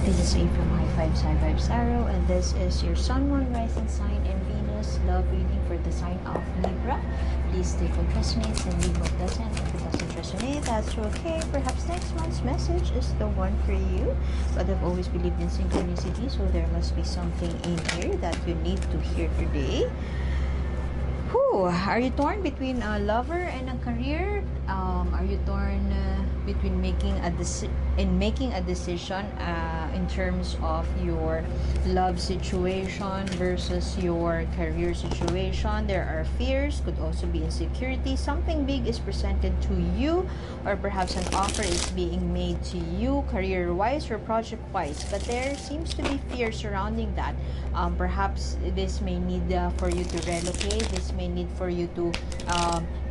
This is A from High Five Sci Vibes Tarot, and this is your Sun, Moon, Rising sign, and Venus love reading for the sign of Libra. Please take what resonates and leave what doesn't. If it doesn't resonate, that's okay. Perhaps next month's message is the one for you. But I've always believed in synchronicity, so there must be something in here that you need to hear today. Are you torn between a lover and a career? Are you torn between making a decision in terms of your love situation versus your career situation? There are fears, could also be insecurity. Something big is presented to you, or perhaps an offer is being made to you, career-wise or project-wise. But there seems to be fear surrounding that. Perhaps this may need for you to relocate. This may need for you to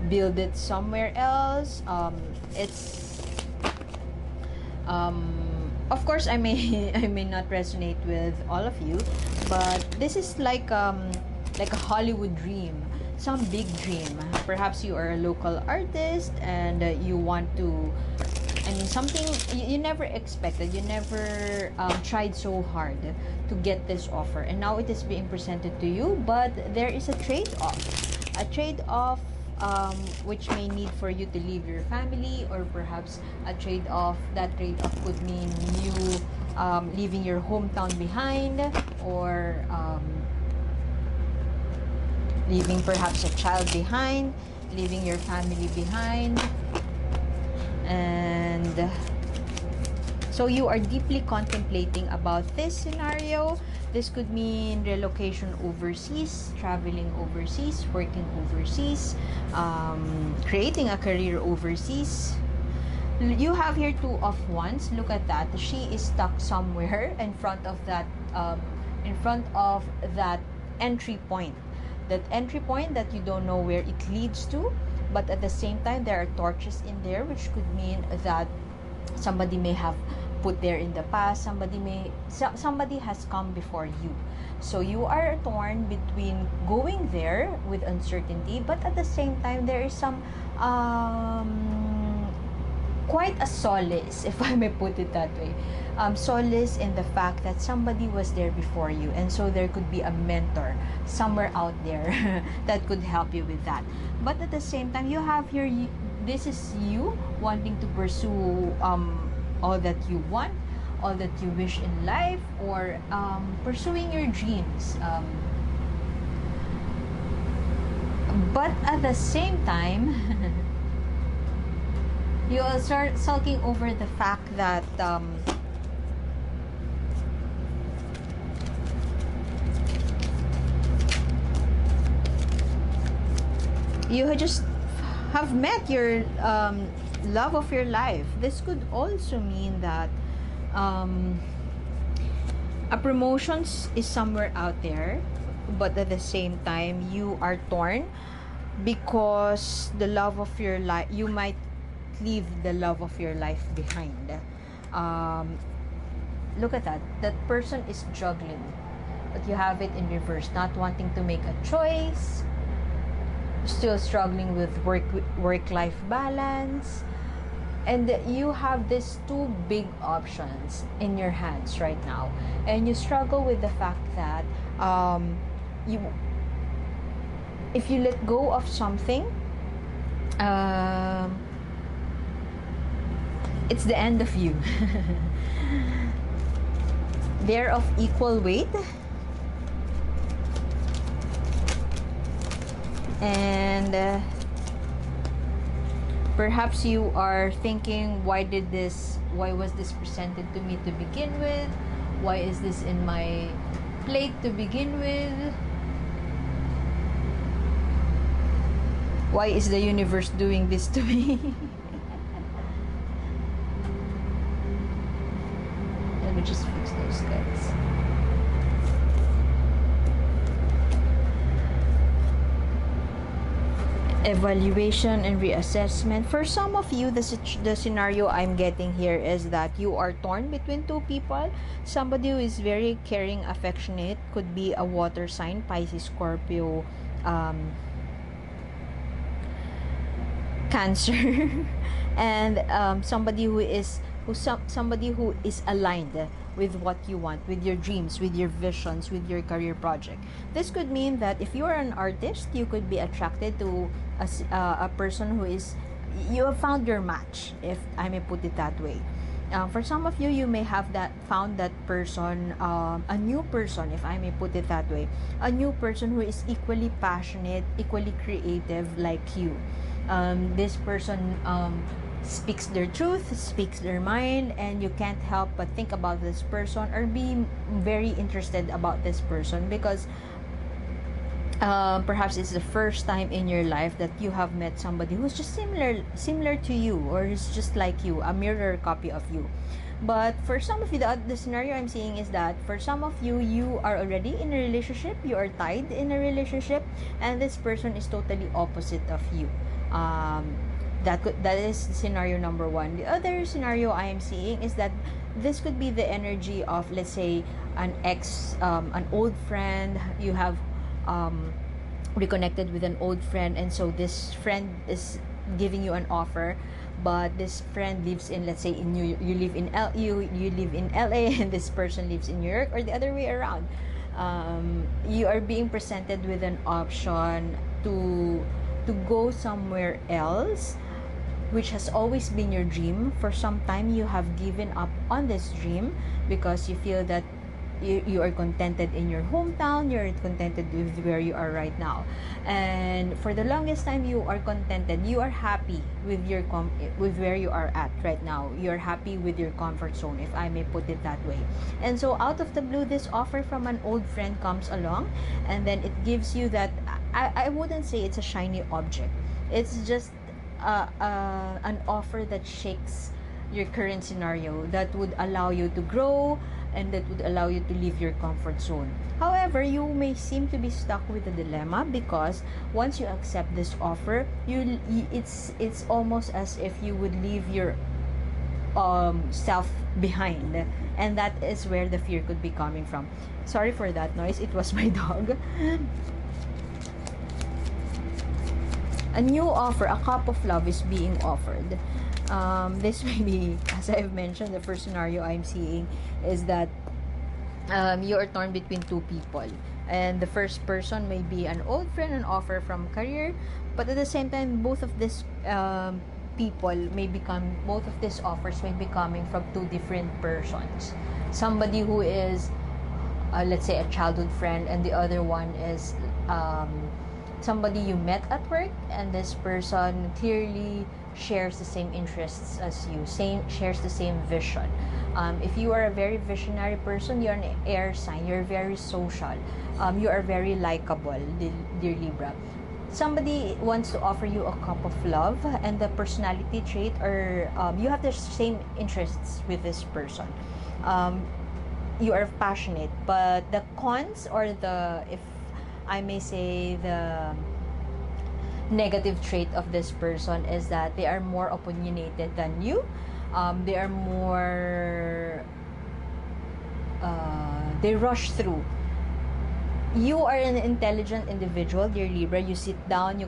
build it somewhere else. Of course, I may not resonate with all of you, but this is like a Hollywood dream, some big dream. Perhaps you are a local artist and you want to, something you never expected. You never tried so hard to get this offer, and now it is being presented to you. But there is a trade-off, which may need for you to leave your family, or perhaps a trade-off. That trade-off could mean you leaving your hometown behind, or leaving perhaps a child behind, leaving your family behind. And so you are deeply contemplating about this scenario. This could mean relocation overseas, traveling overseas, working overseas, creating a career overseas. You have here Two of Wands. Look at that. She is stuck somewhere in front of that entry point. That entry point that you don't know where it leads to. But at the same time, there are torches in there, which could mean that somebody may have put there in the past. Somebody has come before you. So you are torn between going there with uncertainty, but at the same time, there is some quite a solace, if I may put it that way. Solace in the fact that somebody was there before you, and so there could be a mentor somewhere out there that could help you with that. But at the same time, you have here, this is you wanting to pursue all that you want, all that you wish in life, or pursuing your dreams. But at the same time, you will start sulking over the fact that you just have met your love of your life. This could also mean that a promotion is somewhere out there, but at the same time you are torn because the love of your life, you might leave the love of your life behind. Look at that. That person is juggling, but you have it in reverse, not wanting to make a choice, still struggling with work-life balance, and you have these two big options in your hands right now, and you struggle with the fact that if you let go of something, it's the end of you. They're of equal weight, and perhaps you are thinking, why was this presented to me to begin with? Why is this in my plate to begin with? Why is the universe doing this to me? Let me just fix those guys. Evaluation and reassessment. For some of you, the scenario I'm getting here is that you are torn between two people. Somebody who is very caring, affectionate, could be a water sign, Pisces, Scorpio, Cancer, and somebody who somebody who is aligned with what you want, with your dreams, with your visions, with your career project. This could mean that if you are an artist, you could be attracted to a person who is, you have found your match, if I may put it that way. For some of you, you may have found that person, a new person, if I may put it that way, a new person who is equally passionate, equally creative like you. This person speaks their truth, speaks their mind, and you can't help but think about this person or be very interested about this person because perhaps it's the first time in your life that you have met somebody who's just similar to you, or is just like you, a mirror copy of you. But for some of you, the scenario I'm seeing is that for some of you, you are already in a relationship, you are tied in a relationship, and this person is totally opposite of you. That is scenario number one. The other scenario I am seeing is that this could be the energy of, let's say, an ex, an old friend. You have reconnected with an old friend, and so this friend is giving you an offer, but this friend lives in, let's say, in you live in you live in LA, and this person lives in New York, or the other way around. You are being presented with an option to go somewhere else, which has always been your dream. For some time, you have given up on this dream because you feel that you are contented in your hometown, you're contented with where you are right now, and for the longest time you are contented, you are happy with your with where you are at right now, you're happy with your comfort zone, if I may put it that way. And so out of the blue, this offer from an old friend comes along, and then it gives you that, I wouldn't say it's a shiny object, it's just an offer that shakes your current scenario, that would allow you to grow, and that would allow you to leave your comfort zone. However, you may seem to be stuck with a dilemma because once you accept this offer, it's almost as if you would leave your self behind, and that is where the fear could be coming from. Sorry for that noise, it was my dog. A new offer, a cup of love is being offered. This may be, as I've mentioned, the first scenario I'm seeing is that you are torn between two people, and the first person may be an old friend, an offer from career, but at the same time, both of these both of these offers may be coming from two different persons. Somebody who is, let's say, a childhood friend, and the other one is somebody you met at work, and this person clearly shares the same interests as you, shares the same vision. If you are a very visionary person, you're an air sign, you're very social, you are very likable, dear Libra. Somebody wants to offer you a cup of love, and the personality trait, or you have the same interests with this person. You are passionate, but the cons, or the, if I may say, the negative trait of this person is that they are more opinionated than you. They are more they rush through. You are an intelligent individual, dear Libra. You sit down,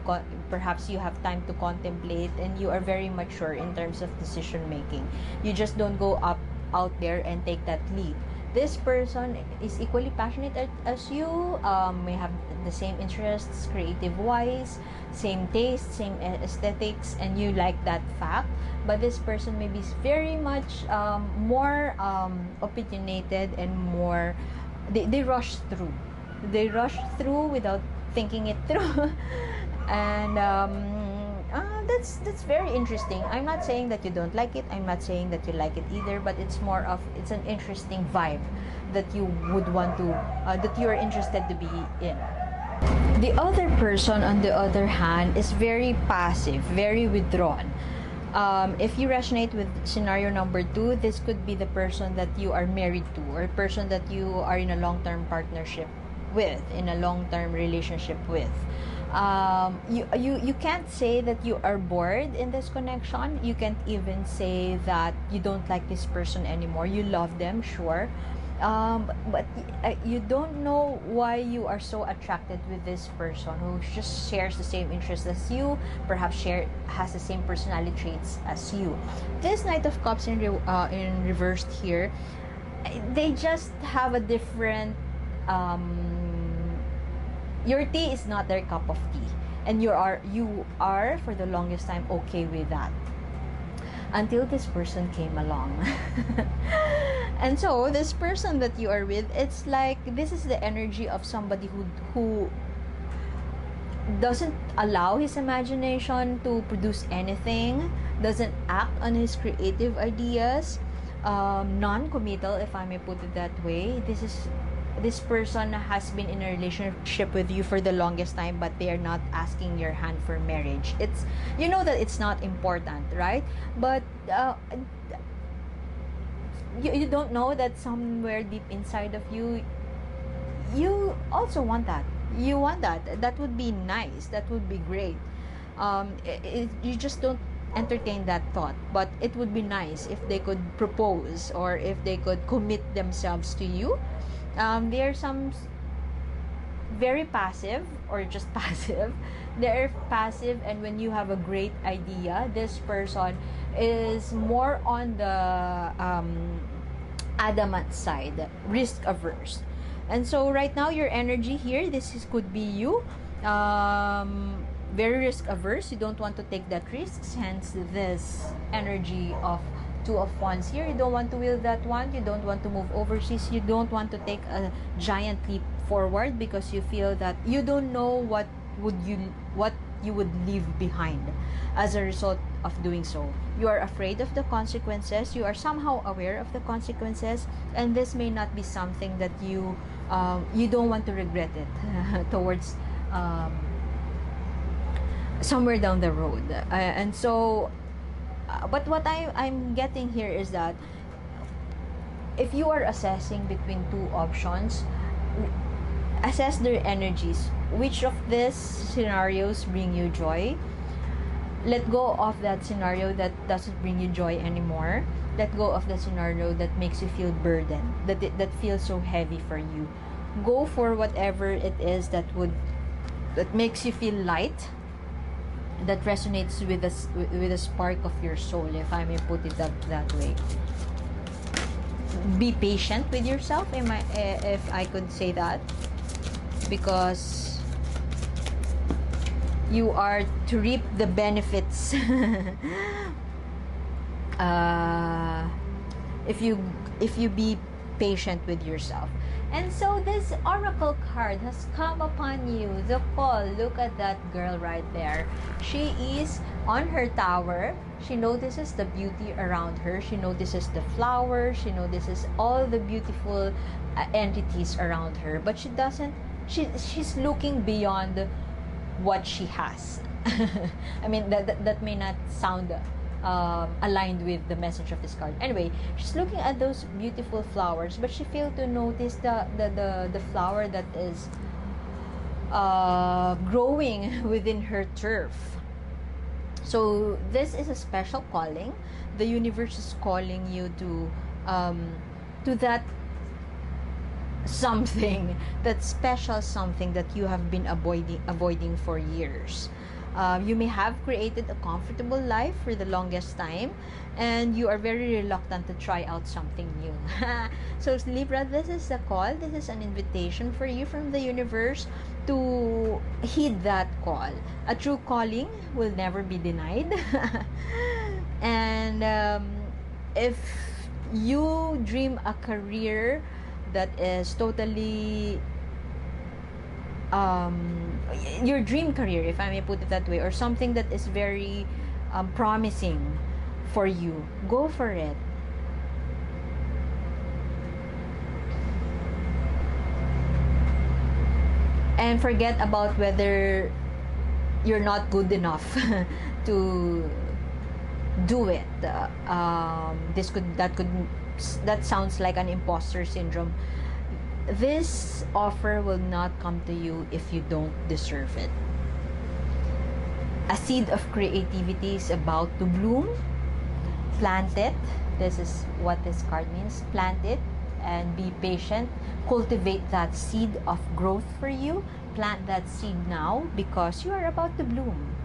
perhaps you have time to contemplate, and you are very mature in terms of decision making. You just don't go out there and take that leap. This person is equally passionate as you, may have the same interests, creative-wise, same taste, same aesthetics, and you like that fact. But this person may be very much more opinionated, and more, they rush through. They rush through without thinking it through. And that's very interesting. I'm not saying that you don't like it, I'm not saying that you like it either, but it's more of, it's an interesting vibe that you would want to that you are interested to be in. The other person, on the other hand, is very passive, very withdrawn. If you resonate with scenario number 2, this could be the person that you are married to, or person that you are in a long-term partnership with, in a long-term relationship with. You can't say that you are bored in this connection. You can't even say that you don't like this person anymore. You love them, sure, but you don't know why you are so attracted with this person who just shares the same interests as you, perhaps has the same personality traits as you. This Knight of Cups in reversed here, they just have a different your tea is not their cup of tea, and you are for the longest time okay with that, until this person came along. And so this person that you are with, it's like this is the energy of somebody who doesn't allow his imagination to produce anything, doesn't act on his creative ideas, non-committal, if I may put it that way. This person has been in a relationship with you for the longest time, but they are not asking your hand for marriage. It's, you know that it's not important, right? But you don't know that somewhere deep inside of you, you also want that. You want that. That would be nice. That would be great. You just don't entertain that thought, but it would be nice if they could propose, or if they could commit themselves to you. There are some very passive, or just passive. They're passive, and when you have a great idea, this person is more on the adamant side, risk averse. And so right now your energy here, could be you, very risk averse. You don't want to take that risks, hence this energy of Two of Wands here. You don't want to wield that wand. You don't want to move overseas. You don't want to take a giant leap forward, because you feel that you don't know what you would leave behind as a result of doing so. You are afraid of the consequences. You are somehow aware of the consequences, and this may not be something that you don't want to regret it towards somewhere down the road. And so but what I'm getting here is that if you are assessing between two options, assess their energies. Which of these scenarios bring you joy? Let go of that scenario that doesn't bring you joy anymore. Let go of the scenario that makes you feel burdened, that feels so heavy for you. Go for whatever it is that makes you feel light, that resonates with a spark of your soul, if I may put it that way. Be patient with yourself, if I could say that, because you are to reap the benefits if you be patient with yourself. And so this oracle card has come upon you, the call. Look at that girl right there. She is on her tower. She notices the beauty around her. She notices the flowers. She notices all the beautiful entities around her. But she's looking beyond what she has. I mean, that may not sound aligned with the message of this card. Anyway, she's looking at those beautiful flowers, but she failed to notice the flower that is growing within her turf. So this is a special calling. The universe is calling you to that something, that special something that you have been avoiding for years. You may have created a comfortable life for the longest time, and you are very reluctant to try out something new. So Libra, this is a call. This is an invitation for you from the universe to heed that call. A true calling will never be denied. And if you dream a career that is totally your dream career, if I may put it that way, or something that is very promising for you, go for it. And forget about whether you're not good enough to do it. That sounds like an imposter syndrome. this offer will not come to you if you don't deserve it. A seed of creativity is about to bloom. Plant it. This is what this card means. Plant it and be patient. Cultivate that seed of growth for you. Plant that seed now because you are about to bloom.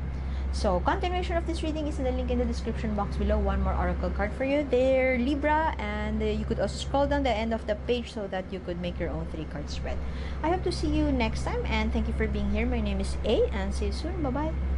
So, continuation of this reading is in the link in the description box below. One more oracle card for you there, Libra, and you could also scroll down the end of the page so that you could make your own 3-card spread. I hope to see you next time, and thank you for being here. My name is A, and see you soon. Bye-bye.